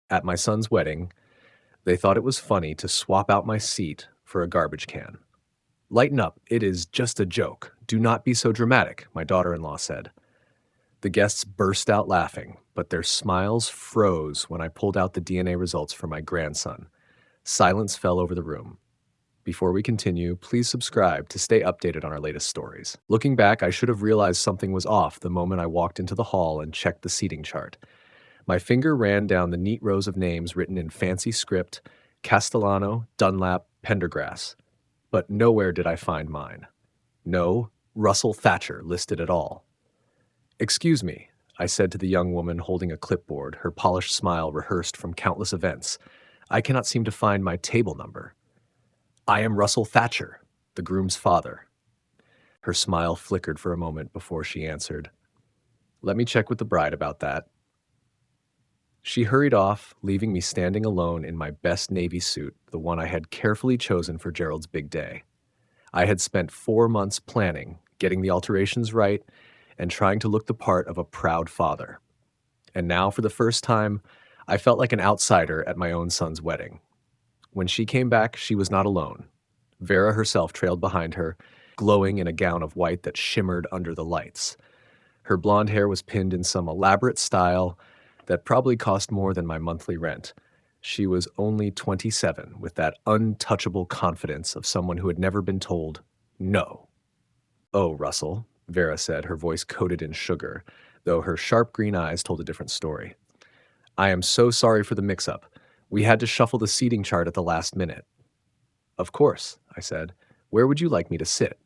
At my son's wedding, they thought it was funny to swap out my seat for a garbage can. Lighten up, it is just a joke. Do not be so dramatic, my daughter-in-law said. The guests burst out laughing, but their smiles froze when I pulled out the DNA results for my grandson. Silence fell over the room. Before we continue, please subscribe to stay updated on our latest stories. Looking back, I should have realized something was off the moment I walked into the hall and checked the seating chart. My finger ran down the neat rows of names written in fancy script: Castellano, Dunlap, Pendergrass. But nowhere did I find mine. No Russell Thatcher listed at all. "Excuse me," I said to the young woman holding a clipboard, her polished smile rehearsed from countless events. "I cannot seem to find my table number." "I am Russell Thatcher, the groom's father." Her smile flickered for a moment before she answered, "Let me check with the bride about that." She hurried off, leaving me standing alone in my best navy suit, the one I had carefully chosen for Gerald's big day. I had spent 4 months planning, getting the alterations right, and trying to look the part of a proud father. And now, for the first time, I felt like an outsider at my own son's wedding. When she came back, she was not alone. Vera herself trailed behind her, glowing in a gown of white that shimmered under the lights. Her blonde hair was pinned in some elaborate style that probably cost more than my monthly rent. She was only 27, with that untouchable confidence of someone who had never been told no. "Oh, Russell," Vera said, her voice coated in sugar, though her sharp green eyes told a different story. "I am so sorry for the mix-up. We had to shuffle the seating chart at the last minute." "Of course," I said. "Where would you like me to sit?"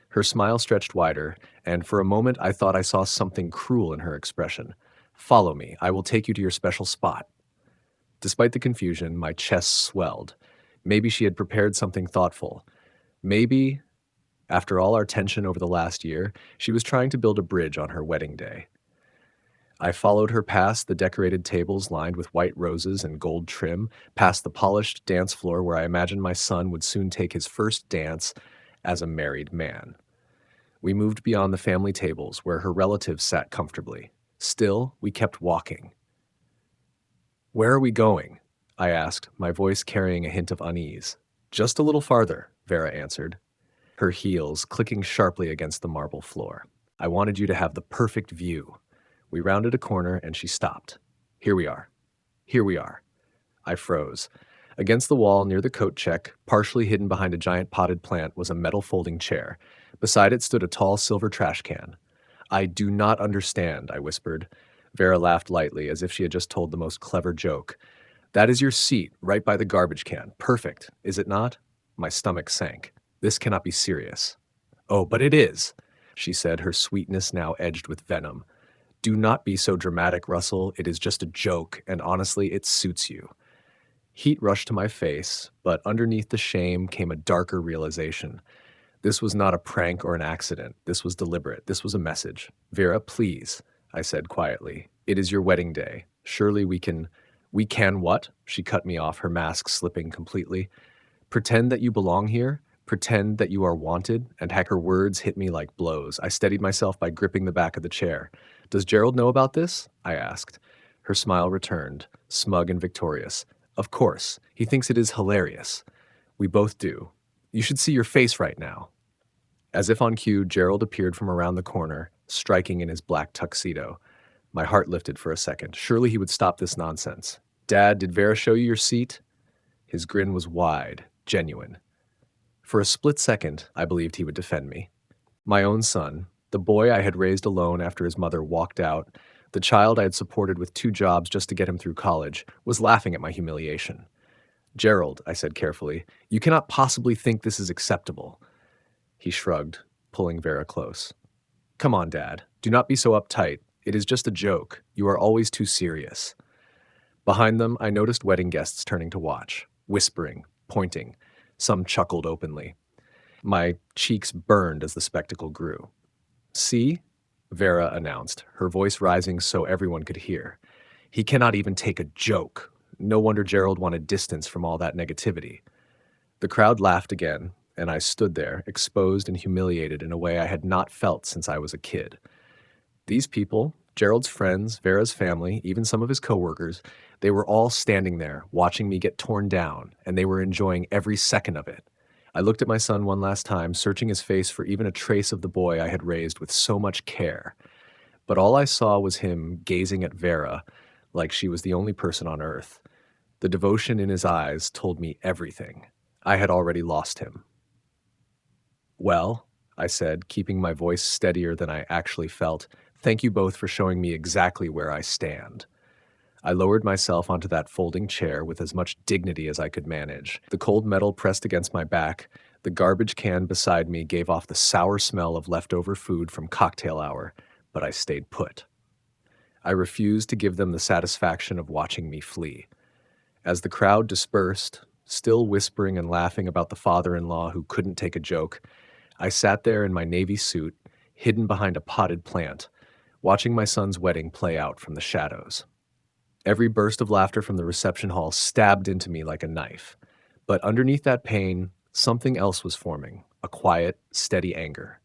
Her smile stretched wider, and for a moment I thought I saw something cruel in her expression. "Follow me. I will take you to your special spot." Despite the confusion, my chest swelled. Maybe she had prepared something thoughtful. Maybe, after all our tension over the last year, she was trying to build a bridge on her wedding day. I followed her past the decorated tables lined with white roses and gold trim, past the polished dance floor where I imagined my son would soon take his first dance as a married man. We moved beyond the family tables where her relatives sat comfortably. Still, we kept walking. "Where are we going?" I asked, my voice carrying a hint of unease. "Just a little farther," Vera answered, her heels clicking sharply against the marble floor. "I wanted you to have the perfect view." We rounded a corner and she stopped. "Here we are. Here we are." I froze. Against the wall near the coat check, partially hidden behind a giant potted plant, was a metal folding chair. Beside it stood a tall silver trash can. "I do not understand," I whispered. Vera laughed lightly, as if she had just told the most clever joke. "That is your seat, right by the garbage can. Perfect, is it not?" My stomach sank. This cannot be serious. "Oh, but it is," she said, her sweetness now edged with venom. "Do not be so dramatic, Russell. It is just a joke, and honestly, it suits you." Heat rushed to my face, but underneath the shame came a darker realization. This was not a prank or an accident. This was deliberate. This was a message. "Vera, please," I said quietly. "It is your wedding day. Surely we can—" "We can what?" She cut me off, her mask slipping completely. "Pretend that you belong here. Pretend that you are wanted," and her words hit me like blows. I steadied myself by gripping the back of the chair. "Does Gerald know about this?" I asked. Her smile returned, smug and victorious. "Of course. He thinks it is hilarious. We both do. You should see your face right now." As if on cue, Gerald appeared from around the corner, striking in his black tuxedo. My heart lifted for a second. Surely he would stop this nonsense. "Dad, did Vera show you your seat?" His grin was wide, genuine. For a split second, I believed he would defend me. My own son, the boy I had raised alone after his mother walked out, the child I had supported with 2 jobs just to get him through college, was laughing at my humiliation. "Gerald," I said carefully, "you cannot possibly think this is acceptable." He shrugged, pulling Vera close. "Come on, Dad. Do not be so uptight. It is just a joke. You are always too serious." Behind them, I noticed wedding guests turning to watch, whispering, pointing. Some chuckled openly. My cheeks burned as the spectacle grew. "See?" Vera announced, her voice rising so everyone could hear. "He cannot even take a joke. No wonder Gerald wanted distance from all that negativity." The crowd laughed again, and I stood there, exposed and humiliated in a way I had not felt since I was a kid. These people, Gerald's friends, Vera's family, even some of his coworkers, They were all standing there, watching me get torn down, and they were enjoying every second of it. I looked at my son one last time, searching his face for even a trace of the boy I had raised with so much care. But all I saw was him gazing at Vera like she was the only person on earth. The devotion in his eyes told me everything. I had already lost him. "Well," I said, keeping my voice steadier than I actually felt, "thank you both for showing me exactly where I stand." I lowered myself onto that folding chair with as much dignity as I could manage. The cold metal pressed against my back, the garbage can beside me gave off the sour smell of leftover food from cocktail hour, but I stayed put. I refused to give them the satisfaction of watching me flee. As the crowd dispersed, still whispering and laughing about the father-in-law who couldn't take a joke, I sat there in my navy suit, hidden behind a potted plant, watching my son's wedding play out from the shadows. Every burst of laughter from the reception hall stabbed into me like a knife. But underneath that pain, something else was forming, a quiet, steady anger.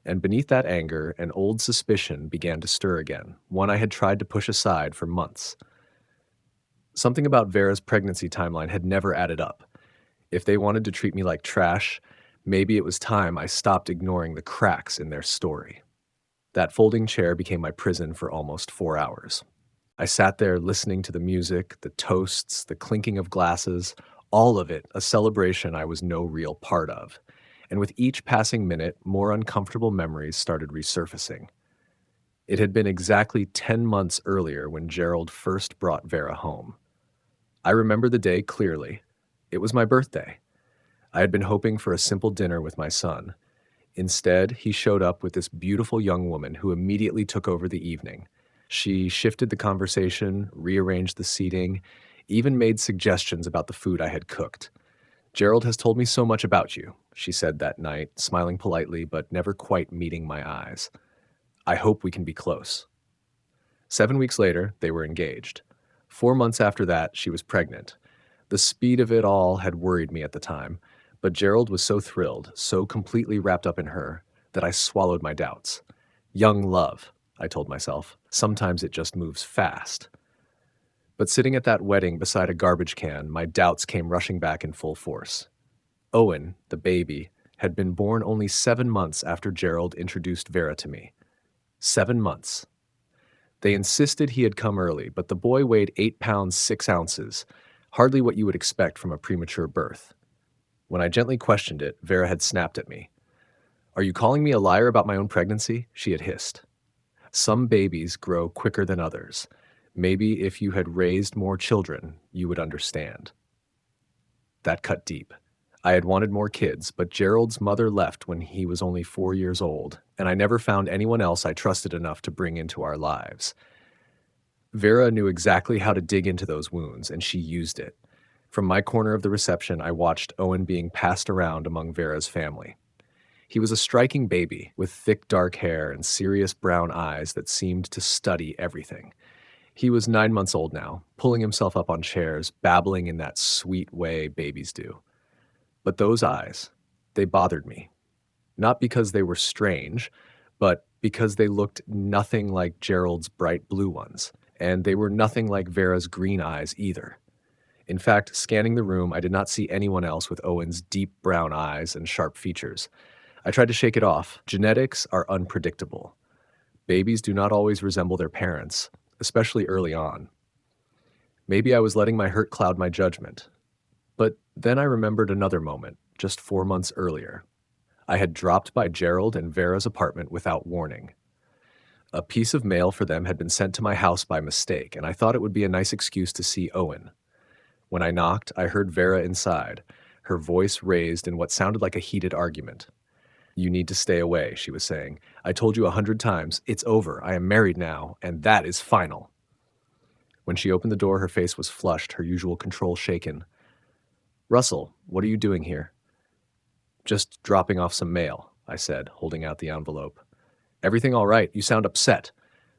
And beneath that anger, an old suspicion began to stir again, one I had tried to push aside for months. Something about Vera's pregnancy timeline had never added up. If they wanted to treat me like trash, maybe it was time I stopped ignoring the cracks in their story. That folding chair became my prison for almost 4 hours. I sat there listening to the music, the toasts, the clinking of glasses, all of it a celebration I was no real part of. And with each passing minute, more uncomfortable memories started resurfacing. It had been exactly 10 months earlier when Gerald first brought Vera home. I remember the day clearly. It was my birthday. I had been hoping for a simple dinner with my son. Instead, he showed up with this beautiful young woman who immediately took over the evening. She shifted the conversation, rearranged the seating, even made suggestions about the food I had cooked. "Gerald has told me so much about you," she said that night, smiling politely but never quite meeting my eyes. "I hope we can be close." 7 weeks later, they were engaged. 4 months after that, she was pregnant. The speed of it all had worried me at the time, but Gerald was so thrilled, so completely wrapped up in her, that I swallowed my doubts. Young love, I told myself. Sometimes it just moves fast. But sitting at that wedding beside a garbage can, my doubts came rushing back in full force. Owen, the baby, had been born only 7 months after Gerald introduced Vera to me. 7 months. They insisted he had come early, but the boy weighed 8 pounds 6 ounces, hardly what you would expect from a premature birth. When I gently questioned it, Vera had snapped at me. "Are you calling me a liar about my own pregnancy?" she had hissed. "Some babies grow quicker than others. Maybe if you had raised more children, you would understand." That cut deep. I had wanted more kids, but Gerald's mother left when he was only 4 years old, and I never found anyone else I trusted enough to bring into our lives. Vera knew exactly how to dig into those wounds, and she used it. From my corner of the reception, I watched Owen being passed around among Vera's family. He was a striking baby, with thick dark hair and serious brown eyes that seemed to study everything. He was 9 months old now, pulling himself up on chairs, babbling in that sweet way babies do. But those eyes, they bothered me. Not because they were strange, but because they looked nothing like Gerald's bright blue ones, and they were nothing like Vera's green eyes either. In fact, scanning the room, I did not see anyone else with Owen's deep brown eyes and sharp features. I tried to shake it off. Genetics are unpredictable. Babies do not always resemble their parents, especially early on. Maybe I was letting my hurt cloud my judgment. But then I remembered another moment, just 4 months earlier. I had dropped by Gerald and Vera's apartment without warning. A piece of mail for them had been sent to my house by mistake, and I thought it would be a nice excuse to see Owen. When I knocked, I heard Vera inside, her voice raised in what sounded like a heated argument. "You need to stay away," she was saying. "I told you 100 times, it's over. I am married now, and that is final." When she opened the door, her face was flushed, her usual control shaken. "Russell, what are you doing here?" "Just dropping off some mail," I said, holding out the envelope. "Everything all right? You sound upset."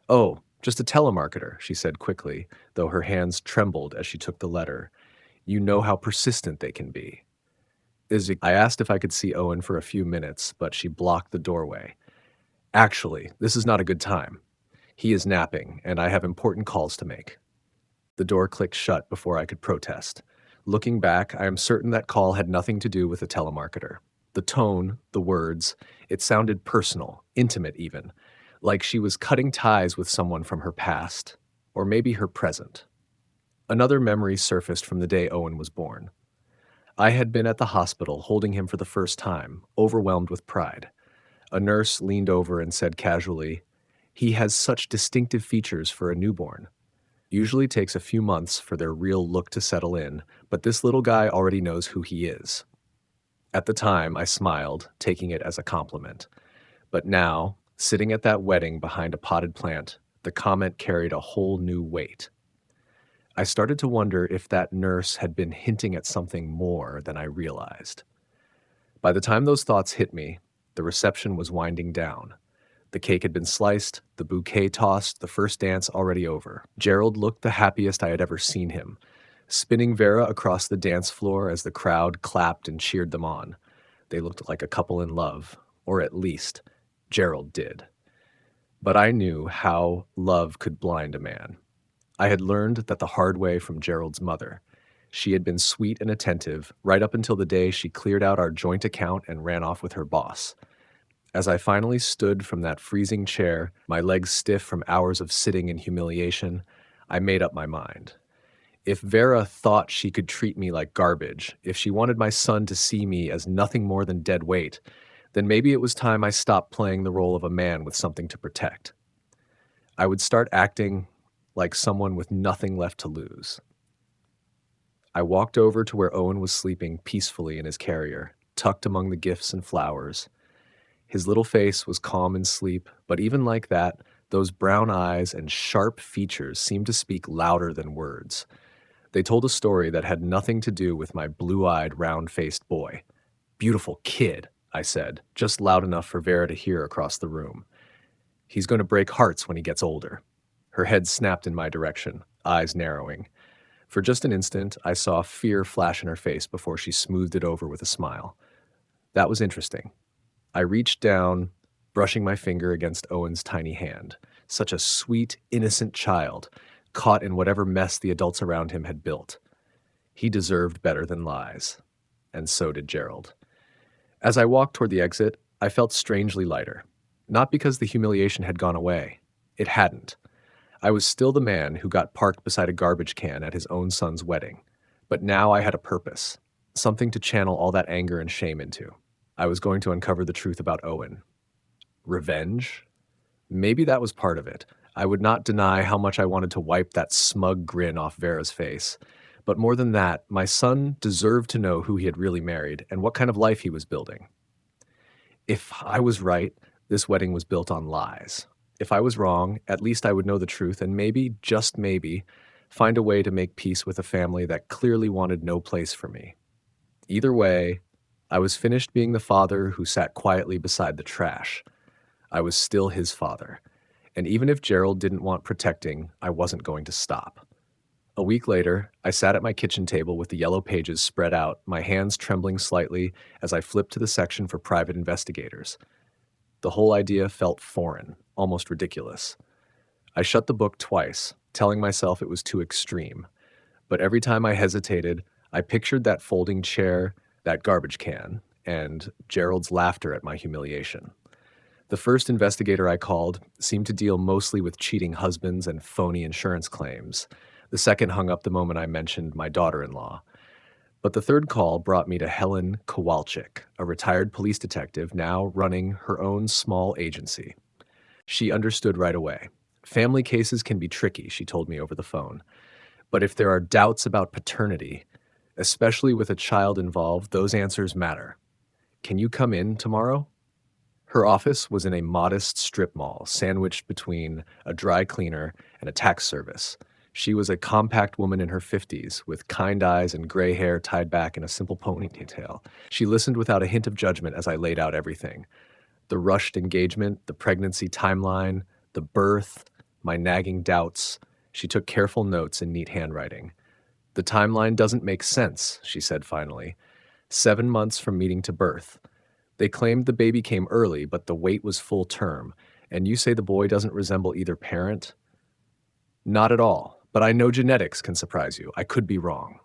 "Oh, just a telemarketer," she said quickly, though her hands trembled as she took the letter. "You know how persistent they can be." I asked if I could see Owen for a few minutes, but she blocked the doorway. "Actually, this is not a good time. He is napping, and I have important calls to make." The door clicked shut before I could protest. Looking back, I am certain that call had nothing to do with the telemarketer. The tone, the words, it sounded personal, intimate even, like she was cutting ties with someone from her past, or maybe her present. Another memory surfaced from the day Owen was born. I had been at the hospital holding him for the first time, overwhelmed with pride. A nurse leaned over and said casually, "He has such distinctive features for a newborn. Usually takes a few months for their real look to settle in, but this little guy already knows who he is." At the time, I smiled, taking it as a compliment. But now, sitting at that wedding behind a potted plant, the comment carried a whole new weight. I started to wonder if that nurse had been hinting at something more than I realized. By the time those thoughts hit me, the reception was winding down. The cake had been sliced, the bouquet tossed, the first dance already over. Gerald looked the happiest I had ever seen him, spinning Vera across the dance floor as the crowd clapped and cheered them on. They looked like a couple in love, or at least, Gerald did. But I knew how love could blind a man. I had learned that the hard way from Gerald's mother. She had been sweet and attentive right up until the day she cleared out our joint account and ran off with her boss. As I finally stood from that freezing chair, my legs stiff from hours of sitting in humiliation, I made up my mind. If Vera thought she could treat me like garbage, if she wanted my son to see me as nothing more than dead weight, then maybe it was time I stopped playing the role of a man with something to protect. I would start acting like someone with nothing left to lose. I walked over to where Owen was sleeping peacefully in his carrier, tucked among the gifts and flowers. His little face was calm in sleep, but even like that, those brown eyes and sharp features seemed to speak louder than words. They told a story that had nothing to do with my blue-eyed, round-faced boy. "Beautiful kid," I said, just loud enough for Vera to hear across the room. "He's going to break hearts when he gets older." Her head snapped in my direction, eyes narrowing. For just an instant, I saw fear flash in her face before she smoothed it over with a smile. That was interesting. I reached down, brushing my finger against Owen's tiny hand. Such a sweet, innocent child, caught in whatever mess the adults around him had built. He deserved better than lies. And so did Gerald. As I walked toward the exit, I felt strangely lighter. Not because the humiliation had gone away. It hadn't. I was still the man who got parked beside a garbage can at his own son's wedding. But now I had a purpose, something to channel all that anger and shame into. I was going to uncover the truth about Owen. Revenge? Maybe that was part of it. I would not deny how much I wanted to wipe that smug grin off Vera's face. But more than that, my son deserved to know who he had really married and what kind of life he was building. If I was right, this wedding was built on lies. If I was wrong, at least I would know the truth and maybe, just maybe, find a way to make peace with a family that clearly wanted no place for me. Either way, I was finished being the father who sat quietly beside the trash. I was still his father. And even if Gerald didn't want protecting, I wasn't going to stop. A week later, I sat at my kitchen table with the yellow pages spread out, my hands trembling slightly as I flipped to the section for private investigators. The whole idea felt foreign, almost ridiculous. I shut the book twice, telling myself it was too extreme. But every time I hesitated, I pictured that folding chair, that garbage can, and Gerald's laughter at my humiliation. The first investigator I called seemed to deal mostly with cheating husbands and phony insurance claims. The second hung up the moment I mentioned my daughter-in-law. But the third call brought me to Helen Kowalczyk, a retired police detective now running her own small agency. She understood right away. Family cases can be tricky, she told me over the phone. But if there are doubts about paternity, especially with a child involved, those answers matter. Can you come in tomorrow? Her office was in a modest strip mall, sandwiched between a dry cleaner and a tax service. She was a compact woman in her 50s, with kind eyes and gray hair tied back in a simple ponytail. She listened without a hint of judgment as I laid out everything. The rushed engagement, the pregnancy timeline, the birth, my nagging doubts. She took careful notes in neat handwriting. "The timeline doesn't make sense," she said finally. 7 months from meeting to birth. They claimed the baby came early, but the wait was full term. And you say the boy doesn't resemble either parent? Not at all, But I know genetics can surprise you. I could be wrong.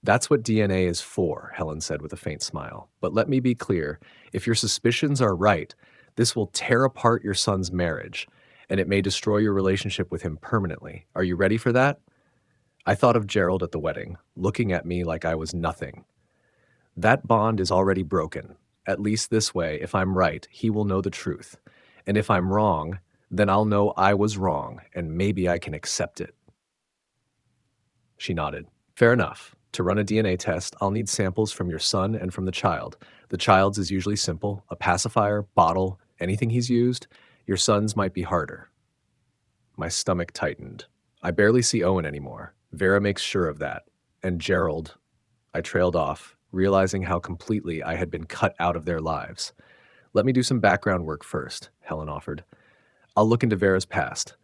That's what DNA is for, Helen said with a faint smile. But let me be clear, if your suspicions are right, this will tear apart your son's marriage, and it may destroy your relationship with him permanently. Are you ready for that? I thought of Gerald at the wedding, looking at me like I was nothing. That bond is already broken. At least this way, if I'm right, he will know the truth. And if I'm wrong, then I'll know I was wrong, and maybe I can accept it. She nodded. Fair enough. To run a DNA test, I'll need samples from your son and from the child. The child's is usually simple, a pacifier, bottle, anything he's used. Your son's might be harder. My stomach tightened. I barely see Owen anymore. Vera makes sure of that. And Gerald. I trailed off, realizing how completely I had been cut out of their lives. Let me do some background work first, Helen offered. I'll look into Vera's past.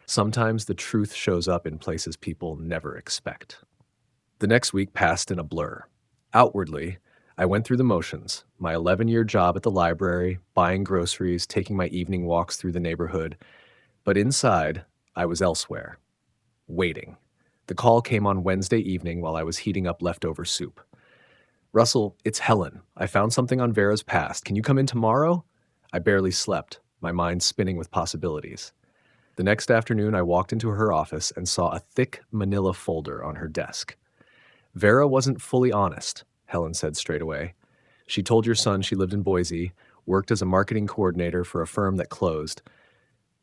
Sometimes the truth shows up in places people never expect. The next week passed in a blur. Outwardly, I went through the motions, my 11-year job at the library, buying groceries, taking my evening walks through the neighborhood. But inside, I was elsewhere, waiting. The call came on Wednesday evening while I was heating up leftover soup. Russell, it's Helen. I found something on Vera's past. Can you come in tomorrow? I barely slept, my mind spinning with possibilities. The next afternoon, I walked into her office and saw a thick manila folder on her desk. Vera wasn't fully honest, Helen said straight away. She told your son she lived in Boise, worked as a marketing coordinator for a firm that closed.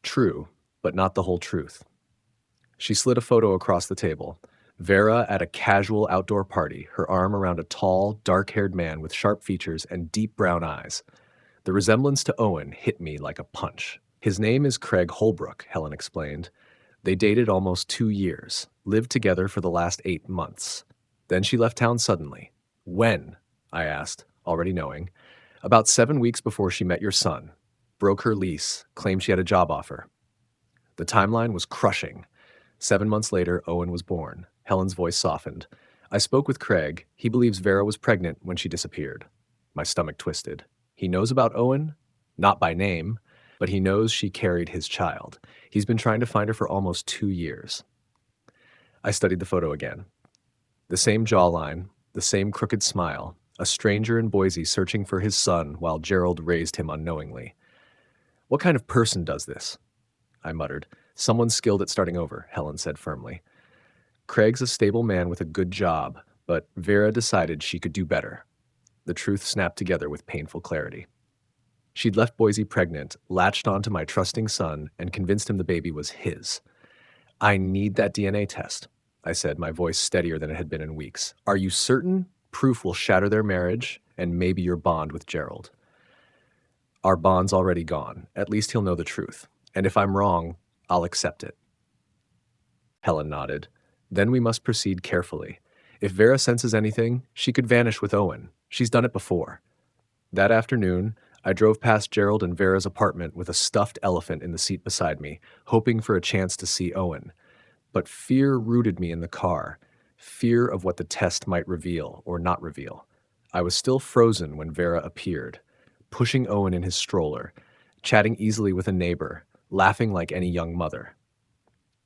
True, but not the whole truth. She slid a photo across the table. Vera at a casual outdoor party, her arm around a tall, dark-haired man with sharp features and deep brown eyes. The resemblance to Owen hit me like a punch. His name is Craig Holbrook, Helen explained. They dated almost 2 years, lived together for the last 8 months. Then she left town suddenly. When? I asked, already knowing. About 7 weeks before she met your son. Broke her lease, claimed she had a job offer. The timeline was crushing. 7 months later, Owen was born. Helen's voice softened. I spoke with Craig. He believes Vera was pregnant when she disappeared. My stomach twisted. He knows about Owen? Not by name, but he knows she carried his child. He's been trying to find her for almost 2 years. I studied the photo again. The same jawline, the same crooked smile, a stranger in Boise searching for his son while Gerald raised him unknowingly. What kind of person does this? I muttered. Someone skilled at starting over, Helen said firmly. Craig's a stable man with a good job, but Vera decided she could do better. The truth snapped together with painful clarity. She'd left Boise pregnant, latched onto my trusting son, and convinced him the baby was his. I need that DNA test, I said, my voice steadier than it had been in weeks. Are you certain? Proof will shatter their marriage and maybe your bond with Gerald. Our bond's already gone. At least he'll know the truth. And if I'm wrong, I'll accept it. Helen nodded. Then we must proceed carefully. If Vera senses anything, she could vanish with Owen. She's done it before. That afternoon, I drove past Gerald and Vera's apartment with a stuffed elephant in the seat beside me, hoping for a chance to see Owen. But fear rooted me in the car, fear of what the test might reveal or not reveal. I was still frozen when Vera appeared, pushing Owen in his stroller, chatting easily with a neighbor, laughing like any young mother.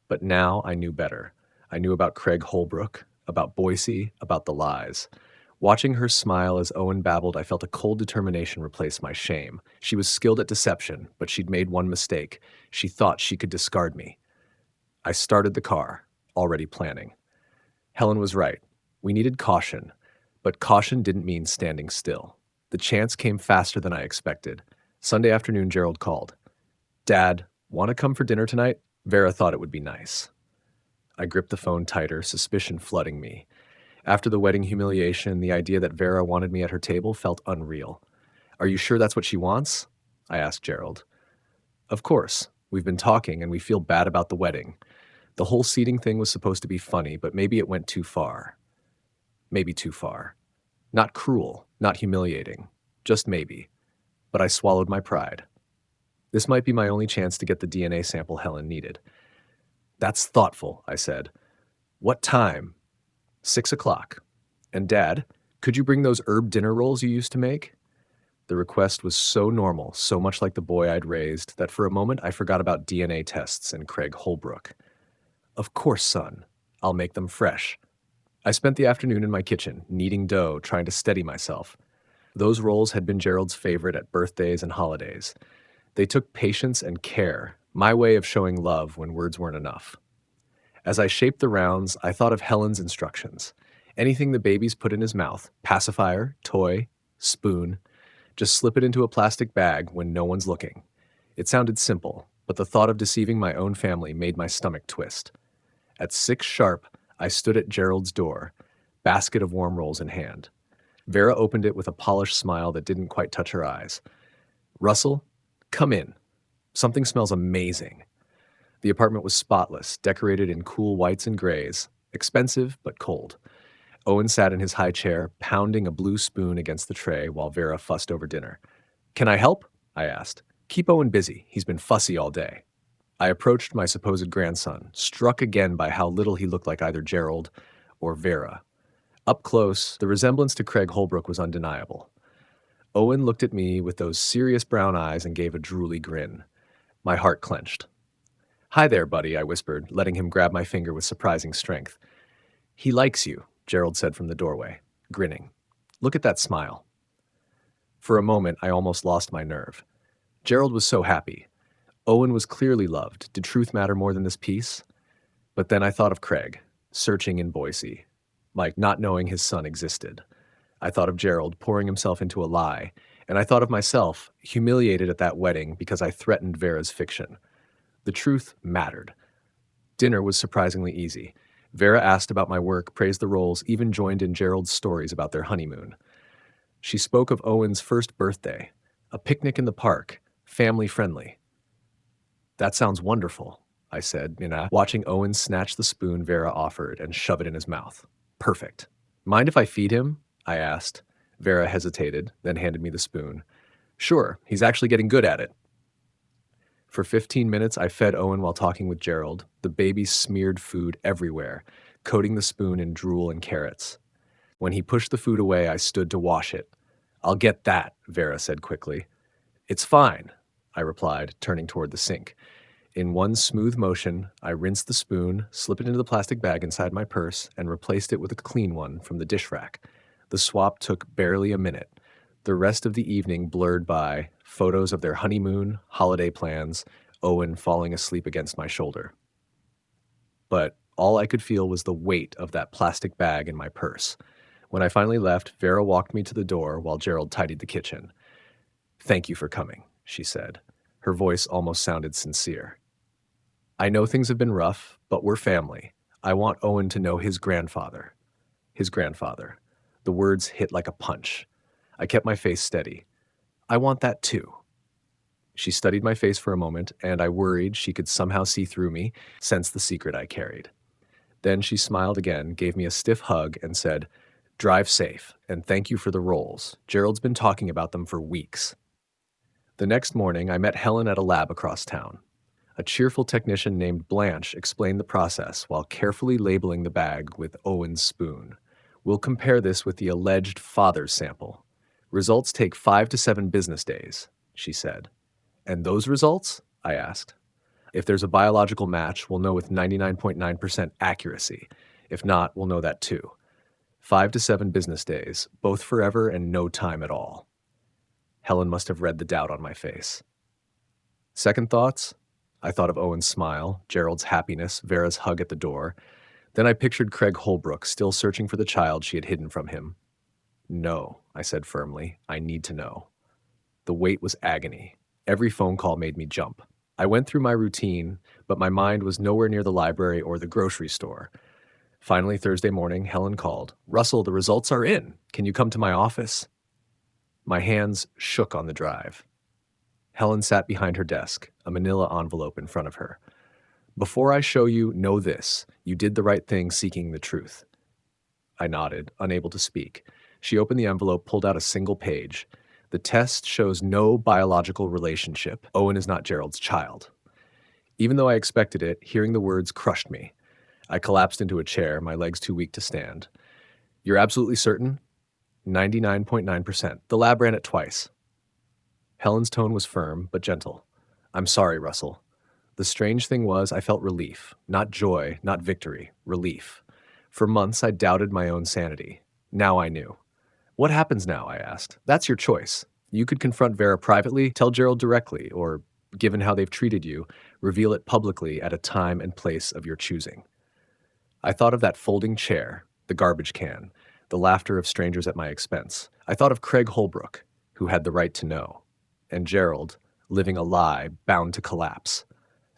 But now I knew better. I knew about Craig Holbrook, about Boise, about the lies. Watching her smile as Owen babbled, I felt a cold determination replace my shame. She was skilled at deception, but she'd made one mistake. She thought she could discard me. I started the car, already planning. Helen was right. We needed caution, but caution didn't mean standing still. The chance came faster than I expected. Sunday afternoon, Gerald called. Dad, want to come for dinner tonight? Vera thought it would be nice. I gripped the phone tighter, suspicion flooding me. After the wedding humiliation, the idea that Vera wanted me at her table felt unreal. Are you sure that's what she wants? I asked Gerald. Of course. We've been talking and we feel bad about the wedding. The whole seating thing was supposed to be funny, but maybe it went too far. Maybe too far. Not cruel, not humiliating. Just maybe. But I swallowed my pride. This might be my only chance to get the DNA sample Helen needed. That's thoughtful, I said. What time? 6 o'clock. And Dad, could you bring those herb dinner rolls you used to make? The request was so normal, so much like the boy I'd raised, that for a moment I forgot about DNA tests and Craig Holbrook. Of course, son. I'll make them fresh. I spent the afternoon in my kitchen, kneading dough, trying to steady myself. Those rolls had been Gerald's favorite at birthdays and holidays. They took patience and care, my way of showing love when words weren't enough. As I shaped the rounds, I thought of Helen's instructions. Anything the baby's put in his mouth, pacifier, toy, spoon, just slip it into a plastic bag when no one's looking. It sounded simple, but the thought of deceiving my own family made my stomach twist. At 6 sharp, I stood at Gerald's door, basket of warm rolls in hand. Vera opened it with a polished smile that didn't quite touch her eyes. Russell, come in. Something smells amazing. The apartment was spotless, decorated in cool whites and grays, expensive but cold. Owen sat in his high chair, pounding a blue spoon against the tray while Vera fussed over dinner. Can I help? I asked. Keep Owen busy. He's been fussy all day. I approached my supposed grandson, struck again by how little he looked like either Gerald or Vera. Up close, the resemblance to Craig Holbrook was undeniable. Owen looked at me with those serious brown eyes and gave a drooly grin. My heart clenched. Hi there, buddy, I whispered, letting him grab my finger with surprising strength. He likes you, Gerald said from the doorway, grinning. Look at that smile. For a moment, I almost lost my nerve. Gerald was so happy. Owen was clearly loved. Did truth matter more than this peace? But then I thought of Craig, searching in Boise, like not knowing his son existed. I thought of Gerald pouring himself into a lie, and I thought of myself, humiliated at that wedding because I threatened Vera's fiction. The truth mattered. Dinner was surprisingly easy. Vera asked about my work, praised the roles, even joined in Gerald's stories about their honeymoon. She spoke of Owen's first birthday, a picnic in the park, family-friendly. That sounds wonderful, I said, watching Owen snatch the spoon Vera offered and shove it in his mouth. Perfect. Mind if I feed him? I asked. Vera hesitated, then handed me the spoon. Sure, he's actually getting good at it. For 15 minutes, I fed Owen while talking with Gerald. The baby smeared food everywhere, coating the spoon in drool and carrots. When he pushed the food away, I stood to wash it. I'll get that, Vera said quickly. It's fine, I replied, turning toward the sink. In one smooth motion, I rinsed the spoon, slipped it into the plastic bag inside my purse, and replaced it with a clean one from the dish rack. The swap took barely a minute. The rest of the evening blurred by photos of their honeymoon, holiday plans, Owen falling asleep against my shoulder. But all I could feel was the weight of that plastic bag in my purse. When I finally left, Vera walked me to the door while Gerald tidied the kitchen. Thank you for coming, she said. Her voice almost sounded sincere. I know things have been rough, but we're family. I want Owen to know his grandfather. His grandfather. The words hit like a punch. I kept my face steady. I want that too. She studied my face for a moment, and I worried she could somehow see through me, sense the secret I carried. Then she smiled again, gave me a stiff hug, and said, Drive safe, and thank you for the rolls. Gerald's been talking about them for weeks. The next morning, I met Helen at a lab across town. A cheerful technician named Blanche explained the process while carefully labeling the bag with Owen's spoon. We'll compare this with the alleged father's sample. Results take 5 to 7 business days, she said. And those results? I asked. If there's a biological match, we'll know with 99.9% accuracy. If not, we'll know that too. 5 to 7 business days, both forever and no time at all. Helen must have read the doubt on my face. Second thoughts? I thought of Owen's smile, Gerald's happiness, Vera's hug at the door. Then I pictured Craig Holbrook still searching for the child she had hidden from him. No, I said firmly. I need to know. The wait was agony. Every phone call made me jump. I went through my routine, but my mind was nowhere near the library or the grocery store. Finally, Thursday morning, Helen called. Russell, the results are in. Can you come to my office? My hands shook on the drive. Helen sat behind her desk, a manila envelope in front of her. Before I show you, know this. You did the right thing seeking the truth. I nodded, unable to speak. She opened the envelope, pulled out a single page. The test shows no biological relationship. Owen is not Gerald's child. Even though I expected it, hearing the words crushed me. I collapsed into a chair, my legs too weak to stand. You're absolutely certain? 99.9%. The lab ran it twice. Helen's tone was firm, but gentle. I'm sorry, Russell. The strange thing was, I felt relief. Not joy, not victory. Relief. For months, I doubted my own sanity. Now I knew. What happens now? I asked. That's your choice. You could confront Vera privately, tell Gerald directly, or, given how they've treated you, reveal it publicly at a time and place of your choosing. I thought of that folding chair, the garbage can, the laughter of strangers at my expense. I thought of Craig Holbrook, who had the right to know, and Gerald, living a lie bound to collapse.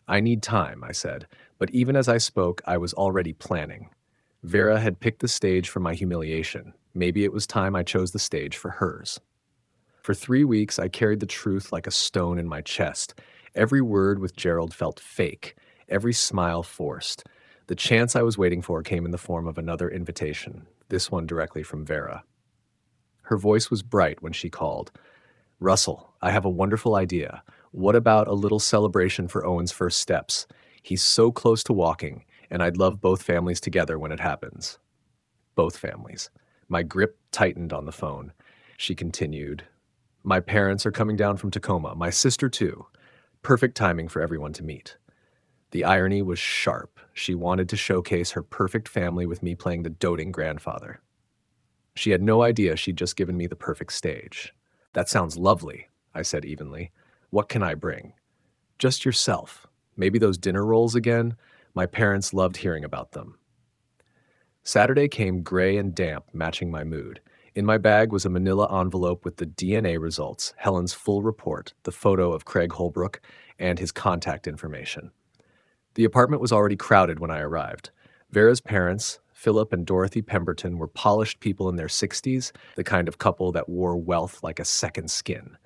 I need time, I said, but even as I spoke, I was already planning. Vera had picked the stage for my humiliation. Maybe it was time I chose the stage for hers. For 3 weeks, I carried the truth like a stone in my chest. Every word with Gerald felt fake, every smile forced. The chance I was waiting for came in the form of another invitation, this one directly from Vera. Her voice was bright when she called. Russell, I have a wonderful idea. What about a little celebration for Owen's first steps? He's so close to walking, and I'd love both families together when it happens. Both families. My grip tightened on the phone. She continued, My parents are coming down from Tacoma, my sister too. Perfect timing for everyone to meet. The irony was sharp. She wanted to showcase her perfect family with me playing the doting grandfather. She had no idea she'd just given me the perfect stage. That sounds lovely, I said evenly. What can I bring? Just yourself. Maybe those dinner rolls again? My parents loved hearing about them. Saturday came gray and damp, matching my mood. In my bag was a manila envelope with the DNA results, Helen's full report, the photo of Craig Holbrook, and his contact information. The apartment was already crowded when I arrived. Vera's parents, Philip and Dorothy Pemberton, were polished people in their 60s, the kind of couple that wore wealth like a second skin.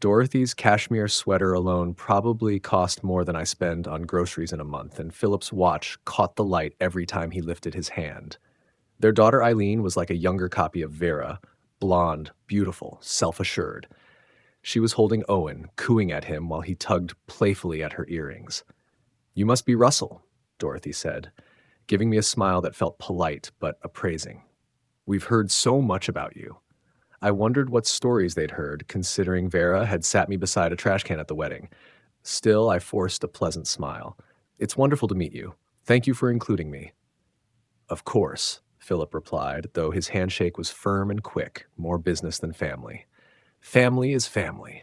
Dorothy's cashmere sweater alone probably cost more than I spend on groceries in a month, and Philip's watch caught the light every time he lifted his hand. Their daughter Eileen was like a younger copy of Vera, blonde, beautiful, self-assured. She was holding Owen, cooing at him while he tugged playfully at her earrings. You must be Russell, Dorothy said, giving me a smile that felt polite but appraising. We've heard so much about you. I wondered what stories they'd heard, considering Vera had sat me beside a trash can at the wedding. Still, I forced a pleasant smile. It's wonderful to meet you. Thank you for including me. Of course, Philip replied, though his handshake was firm and quick, more business than family. Family is family.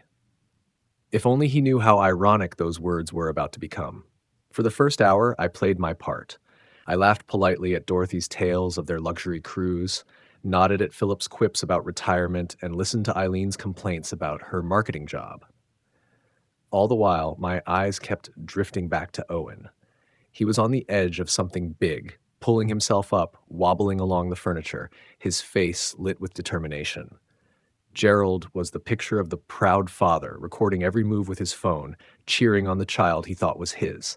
If only he knew how ironic those words were about to become. For the first hour, I played my part. I laughed politely at Dorothy's tales of their luxury cruise, nodded at Philip's quips about retirement, and listened to Eileen's complaints about her marketing job. All the while, my eyes kept drifting back to Owen. He was on the edge of something big, pulling himself up, wobbling along the furniture, his face lit with determination. Gerald was the picture of the proud father, recording every move with his phone, cheering on the child he thought was his.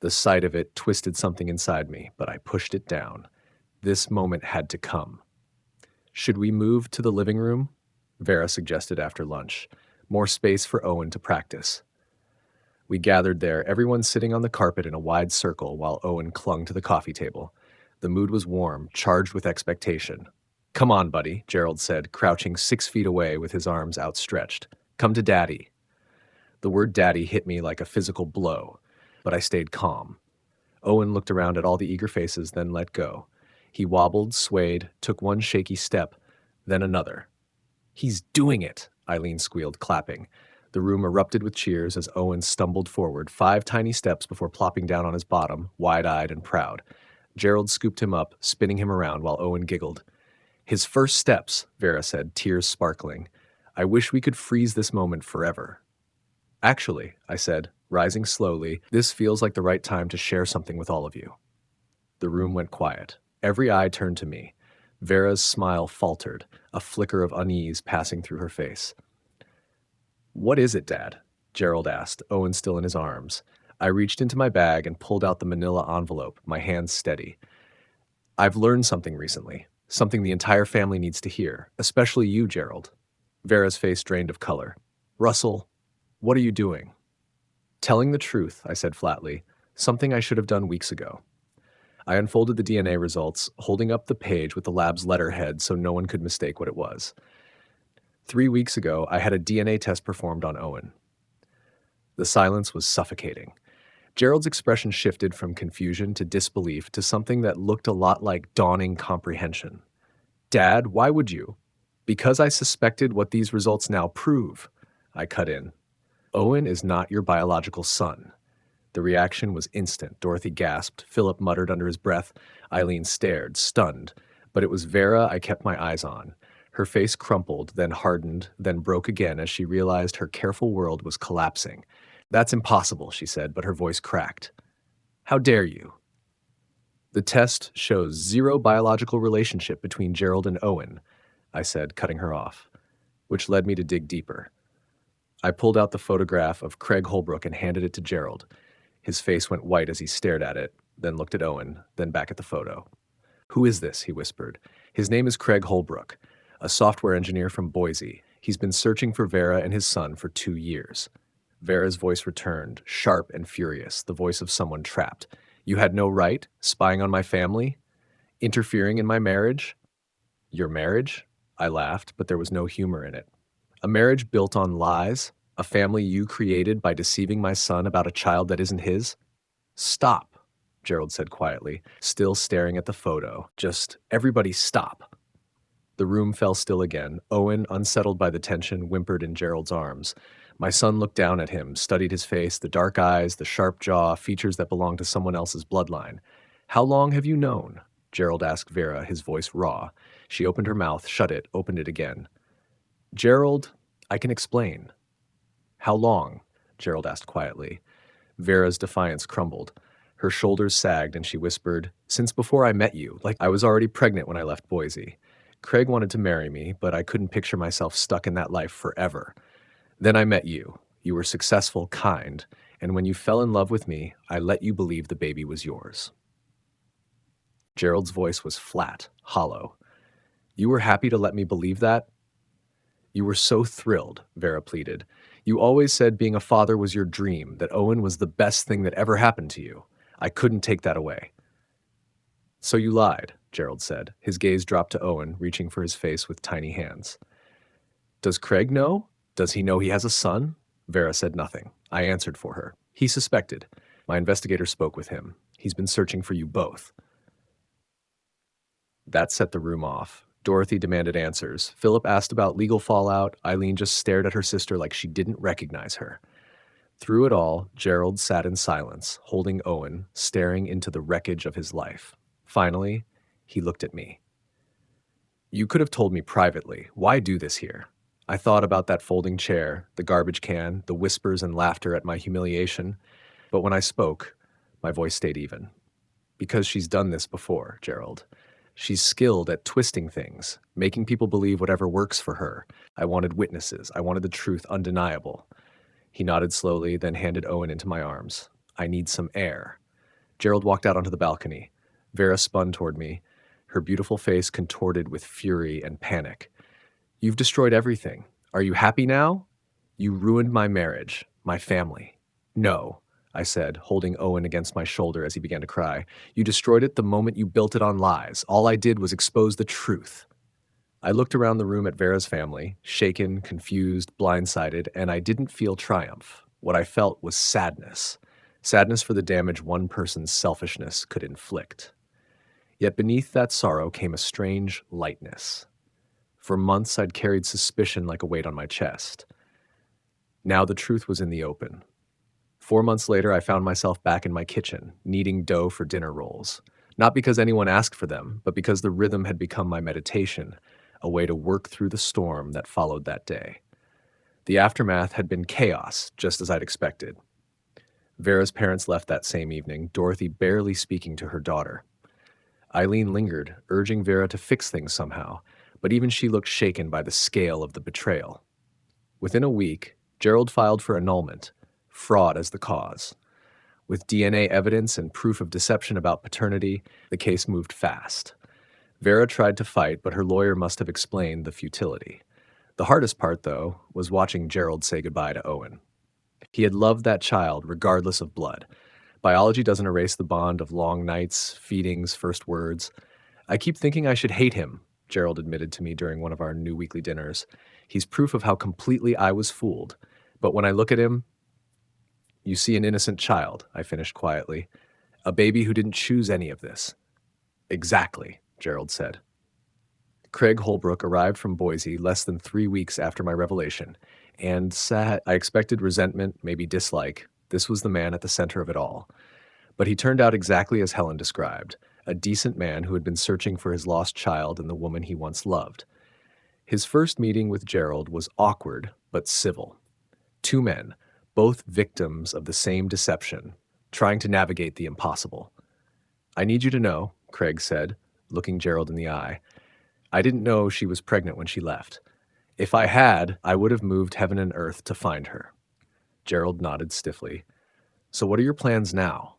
The sight of it twisted something inside me, but I pushed it down. This moment had to come. Should we move to the living room? Vera suggested after lunch. More space for Owen to practice. We gathered there, everyone sitting on the carpet in a wide circle while Owen clung to the coffee table. The mood was warm, charged with expectation. Come on, buddy, Gerald said, crouching 6 feet away with his arms outstretched. Come to Daddy. The word Daddy hit me like a physical blow, but I stayed calm. Owen looked around at all the eager faces, then let go. He wobbled, swayed, took one shaky step, then another. He's doing it, Eileen squealed, clapping. The room erupted with cheers as Owen stumbled forward, 5 tiny steps before plopping down on his bottom, wide-eyed and proud. Gerald scooped him up, spinning him around while Owen giggled. His first steps, Vera said, tears sparkling. I wish we could freeze this moment forever. Actually, I said, rising slowly, this feels like the right time to share something with all of you. The room went quiet. Every eye turned to me. Vera's smile faltered, a flicker of unease passing through her face. What is it, Dad? Gerald asked, Owen still in his arms. I reached into my bag and pulled out the manila envelope, my hands steady. I've learned something recently, something the entire family needs to hear, especially you, Gerald. Vera's face drained of color. Russell, what are you doing? Telling the truth, I said flatly, something I should have done weeks ago. I unfolded the DNA results, holding up the page with the lab's letterhead so no one could mistake what it was. 3 weeks ago, I had a DNA test performed on Owen. The silence was suffocating. Gerald's expression shifted from confusion to disbelief to something that looked a lot like dawning comprehension. Dad, why would you? Because I suspected what these results now prove, I cut in. Owen is not your biological son. The reaction was instant. Dorothy gasped. Philip muttered under his breath. Eileen stared, stunned. But it was Vera I kept my eyes on. Her face crumpled, then hardened, then broke again as she realized her careful world was collapsing. That's impossible, she said, but her voice cracked. How dare you? The test shows zero biological relationship between Gerald and Owen, I said, cutting her off, which led me to dig deeper. I pulled out the photograph of Craig Holbrook and handed it to Gerald. His face went white as he stared at it, then looked at Owen, then back at the photo. Who is this? He whispered. His name is Craig Holbrook, a software engineer from Boise. He's been searching for Vera and his son for 2 years. Vera's voice returned, sharp and furious, the voice of someone trapped. You had no right, spying on my family, interfering in my marriage? Your marriage? I laughed, but there was no humor in it. A marriage built on lies? A family you created by deceiving my son about a child that isn't his? Stop, Gerald said quietly, still staring at the photo. Just, everybody stop. The room fell still again. Owen, unsettled by the tension, whimpered in Gerald's arms. My son looked down at him, studied his face, the dark eyes, the sharp jaw, features that belonged to someone else's bloodline. How long have you known? Gerald asked Vera, his voice raw. She opened her mouth, shut it, opened it again. Gerald, I can explain. How long? Gerald asked quietly. Vera's defiance crumbled. Her shoulders sagged and she whispered, Since before I met you, like I was already pregnant when I left Boise. Craig wanted to marry me, but I couldn't picture myself stuck in that life forever. Then I met you. You were successful, kind, and when you fell in love with me, I let you believe the baby was yours. Gerald's voice was flat, hollow. You were happy to let me believe that? You were so thrilled, Vera pleaded. You always said being a father was your dream, that Owen was the best thing that ever happened to you. I couldn't take that away. So you lied, Gerald said. His gaze dropped to Owen, reaching for his face with tiny hands. Does Craig know? Does he know he has a son? Vera said nothing. I answered for her. He suspected. My investigator spoke with him. He's been searching for you both. That set the room off. Dorothy demanded answers. Philip asked about legal fallout. Eileen just stared at her sister like she didn't recognize her. Through it all, Gerald sat in silence, holding Owen, staring into the wreckage of his life. Finally, he looked at me. You could have told me privately. Why do this here? I thought about that folding chair, the garbage can, the whispers and laughter at my humiliation. But when I spoke, my voice stayed even. Because she's done this before, Gerald. She's skilled at twisting things, making people believe whatever works for her. I wanted witnesses. I wanted the truth undeniable. He nodded slowly, then handed Owen into my arms. I need some air. Gerald walked out onto the balcony. Vera spun toward me, her beautiful face contorted with fury and panic. You've destroyed everything. Are you happy now? You ruined my marriage, my family. No, I said, holding Owen against my shoulder as he began to cry. You destroyed it the moment you built it on lies. All I did was expose the truth. I looked around the room at Vera's family, shaken, confused, blindsided, and I didn't feel triumph. What I felt was sadness. Sadness for the damage one person's selfishness could inflict. Yet beneath that sorrow came a strange lightness. For months I'd carried suspicion like a weight on my chest. Now the truth was in the open. 4 months later, I found myself back in my kitchen, kneading dough for dinner rolls. Not because anyone asked for them, but because the rhythm had become my meditation, a way to work through the storm that followed that day. The aftermath had been chaos, just as I'd expected. Vera's parents left that same evening, Dorothy barely speaking to her daughter. Eileen lingered, urging Vera to fix things somehow, but even she looked shaken by the scale of the betrayal. Within a week, Gerald filed for annulment, fraud as the cause. With DNA evidence and proof of deception about paternity, the case moved fast. Vera tried to fight, but her lawyer must have explained the futility. The hardest part, though, was watching Gerald say goodbye to Owen. He had loved that child regardless of blood. Biology doesn't erase the bond of long nights, feedings, first words. I keep thinking I should hate him, Gerald admitted to me during one of our new weekly dinners. He's proof of how completely I was fooled. But when I look at him, You see an innocent child, I finished quietly. A baby who didn't choose any of this. Exactly, Gerald said. Craig Holbrook arrived from Boise less than 3 weeks after my revelation, and I expected resentment, maybe dislike. This was the man at the center of it all. But he turned out exactly as Helen described, a decent man who had been searching for his lost child and the woman he once loved. His first meeting with Gerald was awkward, but civil. Two men, both victims of the same deception, trying to navigate the impossible. I need you to know, Craig said, looking Gerald in the eye, I didn't know she was pregnant when she left. If I had, I would have moved heaven and earth to find her. Gerald nodded stiffly. So what are your plans now?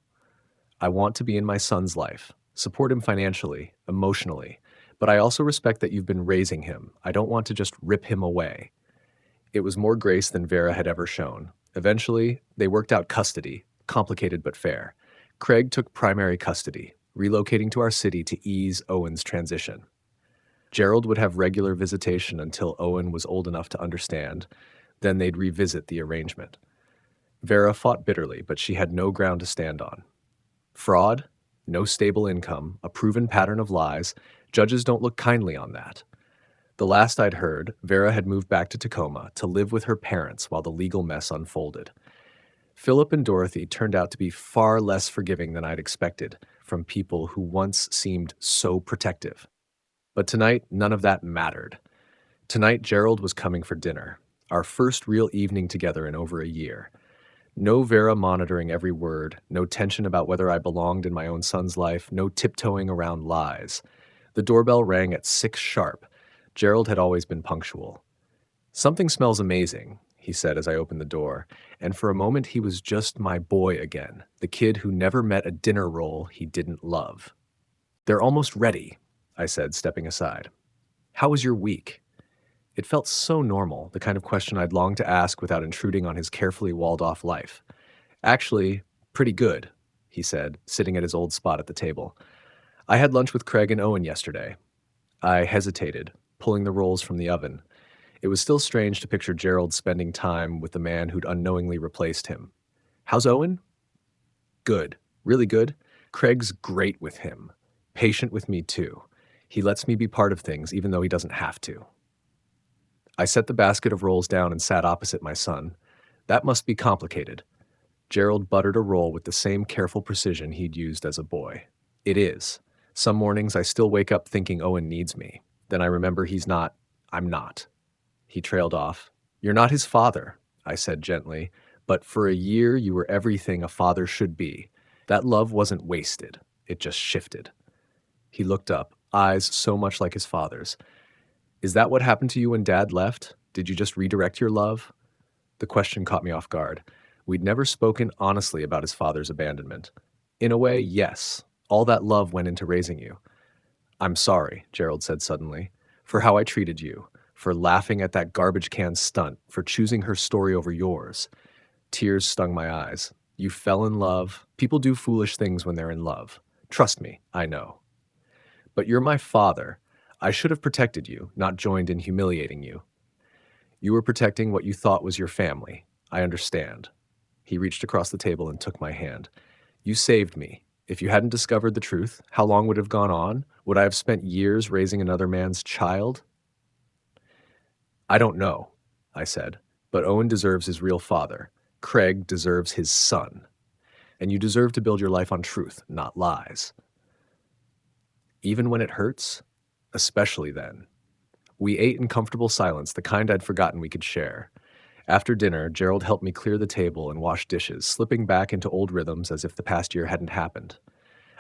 I want to be in my son's life, support him financially, emotionally, but I also respect that you've been raising him. I don't want to just rip him away. It was more grace than Vera had ever shown. Eventually, they worked out custody, complicated but fair. Craig took primary custody, relocating to our city to ease Owen's transition. Gerald would have regular visitation until Owen was old enough to understand. Then they'd revisit the arrangement. Vera fought bitterly, but she had no ground to stand on. Fraud, no stable income, a proven pattern of lies. Judges don't look kindly on that. The last I'd heard, Vera had moved back to Tacoma to live with her parents while the legal mess unfolded. Philip and Dorothy turned out to be far less forgiving than I'd expected from people who once seemed so protective. But tonight, none of that mattered. Tonight, Gerald was coming for dinner, our first real evening together in over a year. No Vera monitoring every word, no tension about whether I belonged in my own son's life, no tiptoeing around lies. The doorbell rang at 6 sharp. Gerald had always been punctual. Something smells amazing, he said as I opened the door, and for a moment he was just my boy again, the kid who never met a dinner roll he didn't love. They're almost ready, I said, stepping aside. How was your week? It felt so normal, the kind of question I'd longed to ask without intruding on his carefully walled-off life. Actually, pretty good, he said, sitting at his old spot at the table. I had lunch with Craig and Owen yesterday. I hesitated, pulling the rolls from the oven. It was still strange to picture Gerald spending time with the man who'd unknowingly replaced him. How's Owen? Good. Really good. Craig's great with him. Patient with me, too. He lets me be part of things, even though he doesn't have to. I set the basket of rolls down and sat opposite my son. That must be complicated. Gerald buttered a roll with the same careful precision he'd used as a boy. It is. Some mornings I still wake up thinking Owen needs me. Then I remember he's not. I'm not. He trailed off. You're not his father, I said gently, but for a year you were everything a father should be. That love wasn't wasted. It just shifted. He looked up, eyes so much like his father's. Is that what happened to you when Dad left? Did you just redirect your love? The question caught me off guard. We'd never spoken honestly about his father's abandonment. In a way, yes. All that love went into raising you. I'm sorry, Gerald said suddenly, for how I treated you, for laughing at that garbage can stunt, for choosing her story over yours. Tears stung my eyes. You fell in love. People do foolish things when they're in love. Trust me, I know. But you're my father. I should have protected you, not joined in humiliating you. You were protecting what you thought was your family. I understand. He reached across the table and took my hand. You saved me. If you hadn't discovered the truth, how long would it have gone on? Would I have spent years raising another man's child? I don't know, I said, but Owen deserves his real father. Craig deserves his son. And you deserve to build your life on truth, not lies. Even when it hurts? Especially then. We ate in comfortable silence, the kind I'd forgotten we could share. After dinner, Gerald helped me clear the table and wash dishes, slipping back into old rhythms as if the past year hadn't happened.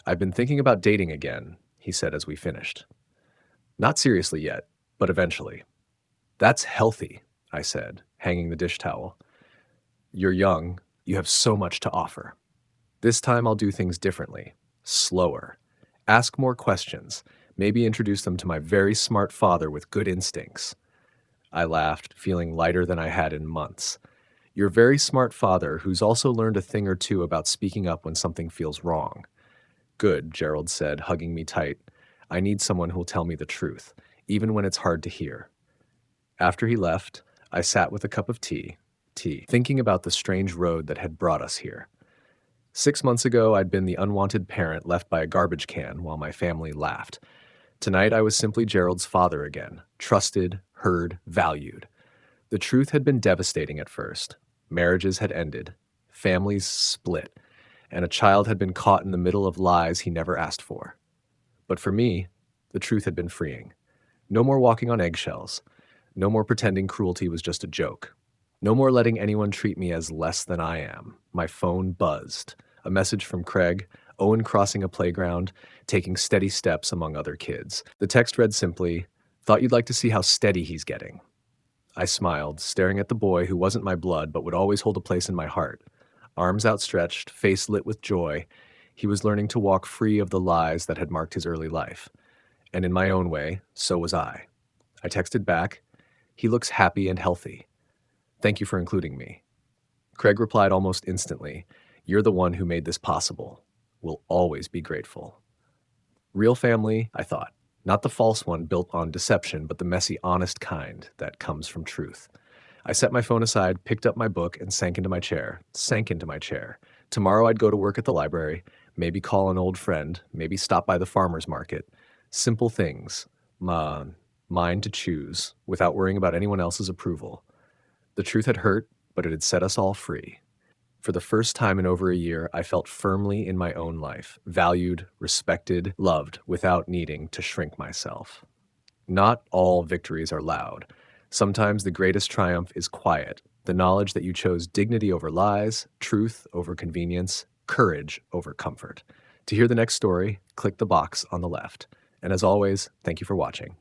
I've been thinking about dating again, he said as we finished. Not seriously yet, but eventually. That's healthy, I said, hanging the dish towel. You're young. You have so much to offer. This time I'll do things differently, slower. Ask more questions. Maybe introduce them to my very smart father with good instincts. I laughed, feeling lighter than I had in months. Your very smart father who's also learned a thing or two about speaking up when something feels wrong. Good, Gerald said, hugging me tight. I need someone who'll tell me the truth, even when it's hard to hear. After he left, I sat with a cup of tea, thinking about the strange road that had brought us here. 6 months ago, I'd been the unwanted parent left by a garbage can while my family laughed. Tonight, I was simply Gerald's father again, trusted, heard, valued. The truth had been devastating at first. Marriages had ended, families split, and a child had been caught in the middle of lies he never asked for. But for me, the truth had been freeing. No more walking on eggshells. No more pretending cruelty was just a joke. No more letting anyone treat me as less than I am. My phone buzzed. A message from Craig, Owen crossing a playground, taking steady steps among other kids. The text read simply, "Thought you'd like to see how steady he's getting." I smiled, staring at the boy who wasn't my blood but would always hold a place in my heart. Arms outstretched, face lit with joy, he was learning to walk free of the lies that had marked his early life. And in my own way, so was I. I texted back, "He looks happy and healthy. Thank you for including me." Craig replied almost instantly, "You're the one who made this possible. We'll always be grateful." Real family, I thought. Not the false one built on deception, but the messy, honest kind that comes from truth. I set my phone aside, picked up my book, and sank into my chair. Tomorrow I'd go to work at the library, maybe call an old friend, maybe stop by the farmer's market. Simple things, mine to choose, without worrying about anyone else's approval. The truth had hurt, but it had set us all free. For the first time in over a year, I felt firmly in my own life, valued, respected, loved, without needing to shrink myself. Not all victories are loud. Sometimes the greatest triumph is quiet, the knowledge that you chose dignity over lies, truth over convenience, courage over comfort. To hear the next story, click the box on the left. And as always, thank you for watching.